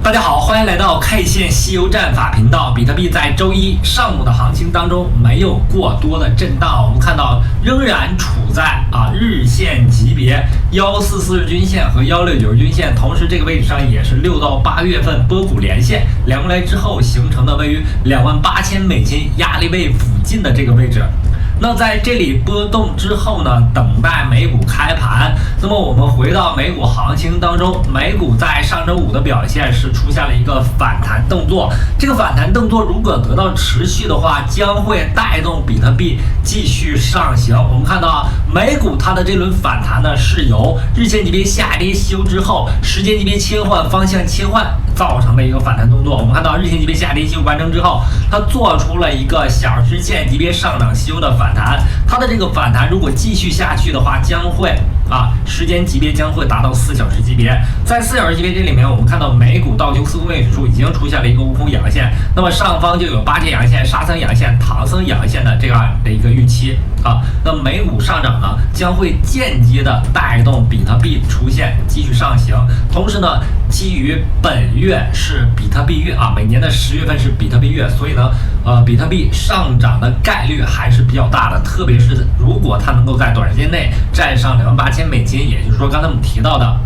大家好，欢迎来到 K 线西游战法频道。比特币在周一上午的行情当中没有过多的震荡，我们看到仍然处在日线级别144日均线和169日均线，同时这个位置上也是6到8月份波谷连线连过来之后形成的位于$28,000压力位附近的这个位置。那在这里波动之后呢，等待美股开盘。那么我们回到美股行情当中，美股在上周五的表现是出现了一个反弹动作。这个反弹动作如果得到持续的话，将会带动比特币继续上行。我们看到美股它的这轮反弹呢，是由日线级别下跌修之后，时间级别切换方向切换造成的一个反弹动作。我们看到日线级别下跌修完成之后，它做出了一个小日线级别上涨修的反弹。它的这个反弹如果继续下去的话，将会时间级别将会达到4小时级别。在4小时级别这里面，我们看到美股道琼斯工业指数已经出现了一个悟空阳线，那么上方就有八节阳线、沙僧阳线、唐僧阳线的这样的一个预期那美股上涨呢，将会间接的带动比特币出现继续上行。同时呢，基于本月是比特币月每年的10月份是比特币月，所以呢，比特币上涨的概率还是比较大的，特别是如果它能够在短时间内站上$28,000，也就是说刚才我们提到的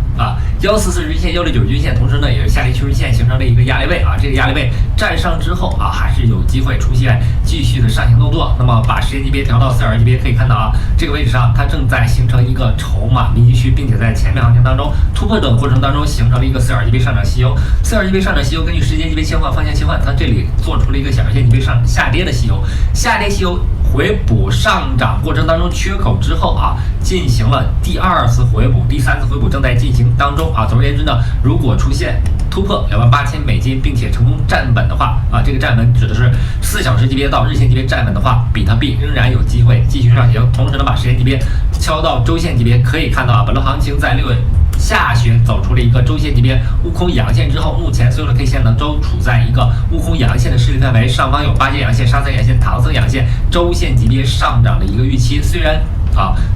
144日均线、169均线，同时呢也是下跌趋势线形成了一个压力位这个压力位站上之后还是有机会出现继续的上行动作。那么把时间级别调到4小时级别，可以看到这个位置上它正在形成一个筹码密集区，并且在前面行情当中突破等过程当中形成了一个4小时级别上涨吸油。4小时级别上涨吸油，根据时间级别切换方向切换，它这里做出了一个小日线级别下跌的吸油，下跌吸油回补上涨过程当中缺口之后进行了第2次回补，第3次回补正在进行当中总而言之呢，如果出现突破$28,000，并且成功站稳的话这个站稳指的是4小时级别到日线级别站稳的话，比特币仍然有机会继续上行。同时呢，把时间级别敲到周线级别，可以看到本轮行情在6月下旬走出了一个周线级别悟空阳线之后，目前所有的 K 线呢都处在一个悟空阳线的势力范围，上方有八节阳线、沙僧阳线、唐僧阳线，周线级别上涨的一个预期。虽然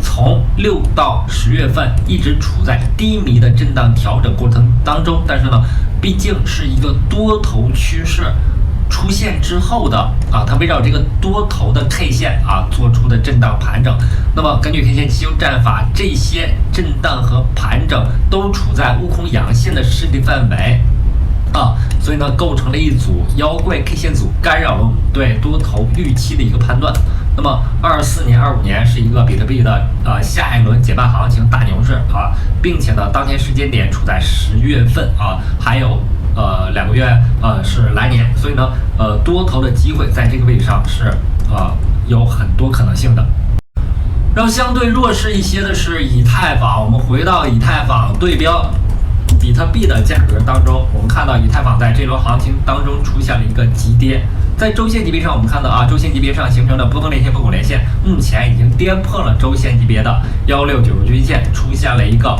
从6到10月份一直处在低迷的震荡调整过程当中，但是呢，毕竟是一个多头趋势出现之后的它围绕这个多头的 K 线做出的震荡盘整。那么根据 K 线西游战法，这些震荡和盘整都处在悟空阳线的势力范围所以呢，构成了一组妖怪 K 线组，干扰了我们对多头预期的一个判断。那么24年、25年是一个比特币的下一轮解半行情大牛市并且呢，当前时间点处在10月份还有2个月是来年，所以呢多头的机会在这个位置上是有很多可能性的。然后相对弱势一些的是以太坊，我们回到以太坊对标比特币的价格当中，我们看到以太坊在这轮行情当中出现了一个急跌。在周线级别上，我们看到周线级别上形成的波峰连线、波谷连线，目前已经跌破了周线级别的169均线，出现了一个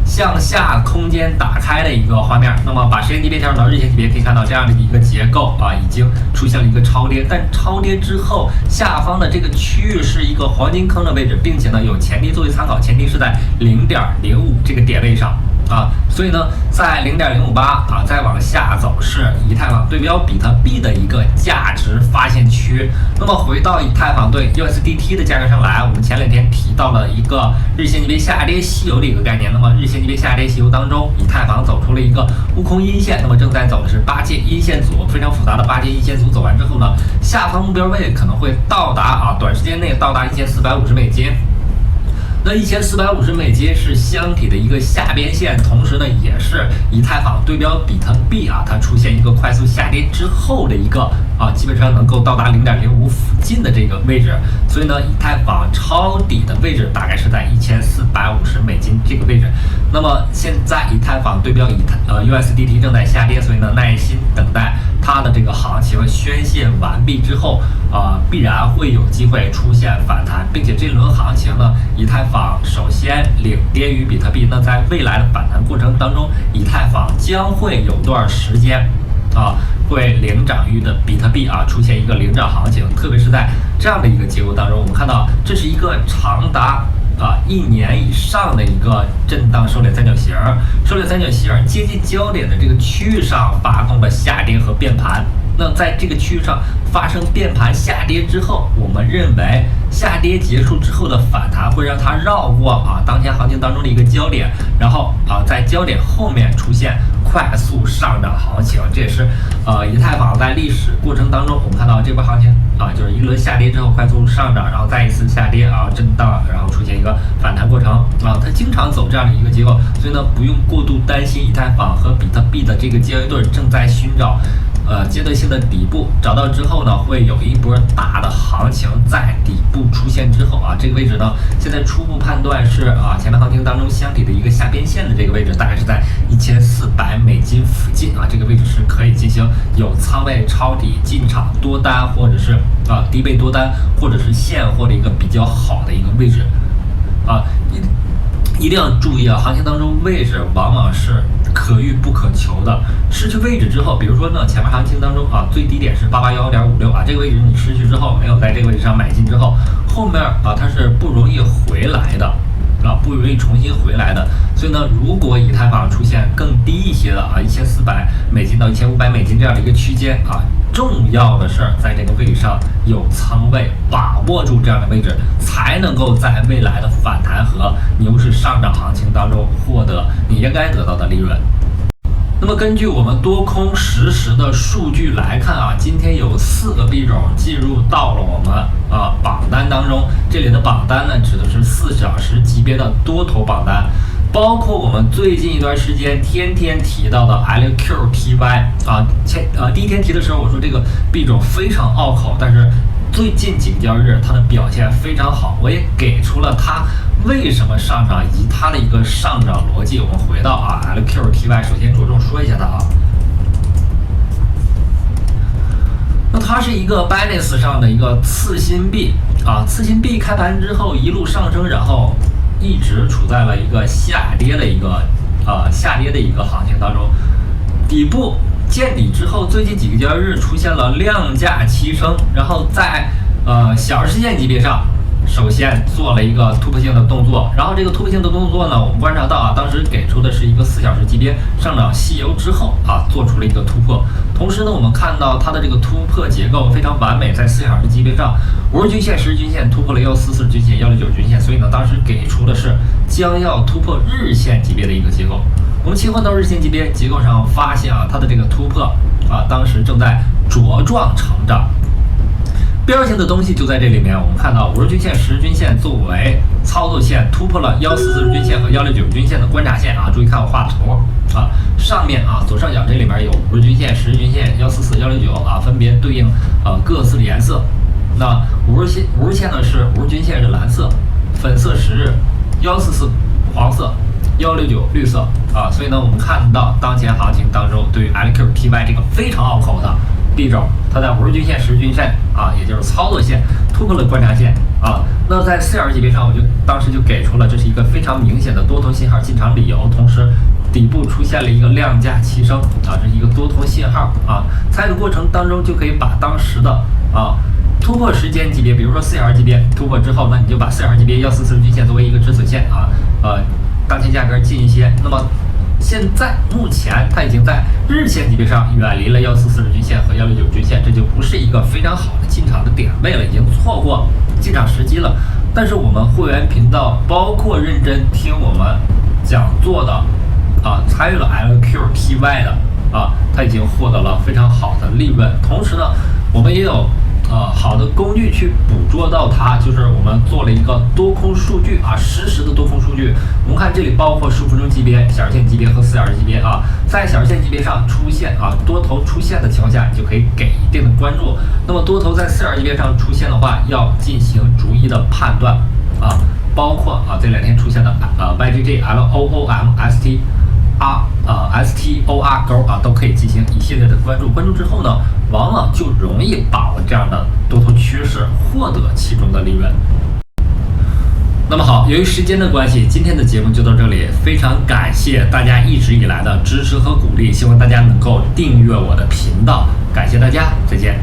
向下空间打开的一个画面。那么把时间级别调整到日线级别，可以看到这样的一个结构已经出现了一个超跌，但超跌之后下方的这个区域是一个黄金坑的位置，并且呢有前低作为参考，前低是在0.05这个点位上所以呢，在0.058再往下走是以太坊对标比特币的一个价值发现区。那么回到以太坊对 USDT 的价格上来，我们前2天提到了一个日线级别下跌吸油的一个概念。那么日线级别下跌吸油当中，以太坊走出了一个悟空阴线，那么正在走的是8节阴线组，非常复杂的8节阴线组走完之后呢，下方目标位可能会到达短时间内到达$1450。那$1450是箱体的一个下边线，同时呢，也是以太坊对标比特币它出现一个快速下跌之后的一个基本上能够到达0.05附近的这个位置。所以呢，以太坊抄底的位置大概是在$1450这个位置。那么现在以太坊对标USDT 正在下跌，所以呢，耐心等待它的这个行情宣泄完毕之后必然会有机会出现反弹，并且这轮行情呢，以太坊首先领跌于比特币。那在未来的反弹过程当中，以太坊将会有段时间会领涨于的比特币出现一个领涨行情，特别是在这样的一个结构当中，我们看到这是一个长达1年以上的一个震荡收敛三角形。首狩猎三角形接近焦点的这个区域上发动了下跌和变盘。那在这个区域上发生变盘下跌之后，我们认为下跌结束之后的反弹会让它绕过当前行情当中的一个焦点，然后在焦点后面出现快速上涨行情。这也是以太坊在历史过程当中我们看到这波行情就是一轮下跌之后快速上涨，然后再一次下跌震荡，然后出现一个反弹过程它经常走这样的一个结构，所以呢不用过度担心以太坊和比特币的这个交易对正在寻找阶段性的底部，找到之后呢，会有一波大的行情在底部出现之后这个位置呢，现在初步判断是前面行情当中箱体的一个下边线的这个位置，大概是在$1400附近这个位置是可以进行有仓位抄底进场多单，或者是低倍多单，或者是现货的一个比较好的一个位置一定要注意行情当中位置往往是可遇不可求的。失去位置之后，比如说呢，前面行情当中最低点是881.56这个位置你失去之后，没有在这个位置上买进之后，后面它是不容易回来的不容易重新回来的。所以呢，如果以太坊出现更低一些的$1400到$1500这样的一个区间重要的是在这个位置上有仓位，把握住这样的位置，才能够在未来的反弹和牛市上涨行情当中获得你应该得到的利润。那么根据我们多空实时的数据来看今天有4个币种进入到了我们榜单当中。这里的榜单呢，指的是4小时级别的多头榜单，包括我们最近一段时间天天提到的 LQTY 第一天提的时候我说这个币种非常拗口，但是最近几个交易日它的表现非常好，我也给出了它为什么上涨以及它的一个上涨逻辑。我们回到LQTY， 首先着重说一下它那它是一个 Binance 上的一个次新币次新币开盘之后一路上升，然后一直处在了一个下跌的一个行情当中，底部见底之后，最近几个交易日出现了量价齐升，然后在小时线级别上首先做了一个突破性的动作，然后这个突破性的动作呢，我们观察到当时给出的是一个4小时级别上涨吸油之后做出了一个突破。同时呢，我们看到它的这个突破结构非常完美，在4小时级别上50日均线、10日均线突破了144均线、169均线，所以呢，当时给出的是将要突破日线级别的一个结构。我们切换到日线级别结构上，发现它的这个突破当时正在茁壮成长。标性的东西就在这里面，我们看到50日均线、10日均线作为操作线突破了144日均线和169均线的观察线注意看我画图上面左上角这里面有50日均线、10日均线、144、169分别对应各自的颜色。那50日线呢是50日均线是蓝色，粉色10日，144黄色，169绿色所以呢，我们看到当前行情当中对于 LQTY 这个非常拗口的币种，它在50日均线、10日均线也就是操作线突破了观察线那在4小时级别上，我当时就给出了这是一个非常明显的多头信号进场理由，同时底部出现了一个量价齐升这是一个多头信号参与的过程当中就可以把当时的突破时间级别，比如说4小时级别突破之后，那你就把4小时级别144日均线作为一个止损线当前价格近一些。那么现在目前它已经在日线级别上远离了144日均线和169均线，这就不是一个非常好的进场的点位了，已经错过进场时机了。但是我们会员频道包括认真听我们讲座的参与了 LQTY 的它已经获得了非常好的利润。同时呢，我们也有好的工具去捕捉到它，就是我们做了一个多空数据实时的多空数据。我们看这里包括15分钟级别、小时线级别和4小时级别在小时线级别上出现多头出现的情况下，你就可以给一定的关注。那么多头在4小时级别上出现的话，要进行逐一的判断包括这2天出现的YGG、LOOMST STOR 勾都可以进行一系列的关注。关注之后呢，往往就容易把握这样的多头趋势，获得其中的利润。那么好，由于时间的关系，今天的节目就到这里。非常感谢大家一直以来的支持和鼓励，希望大家能够订阅我的频道，感谢大家，再见。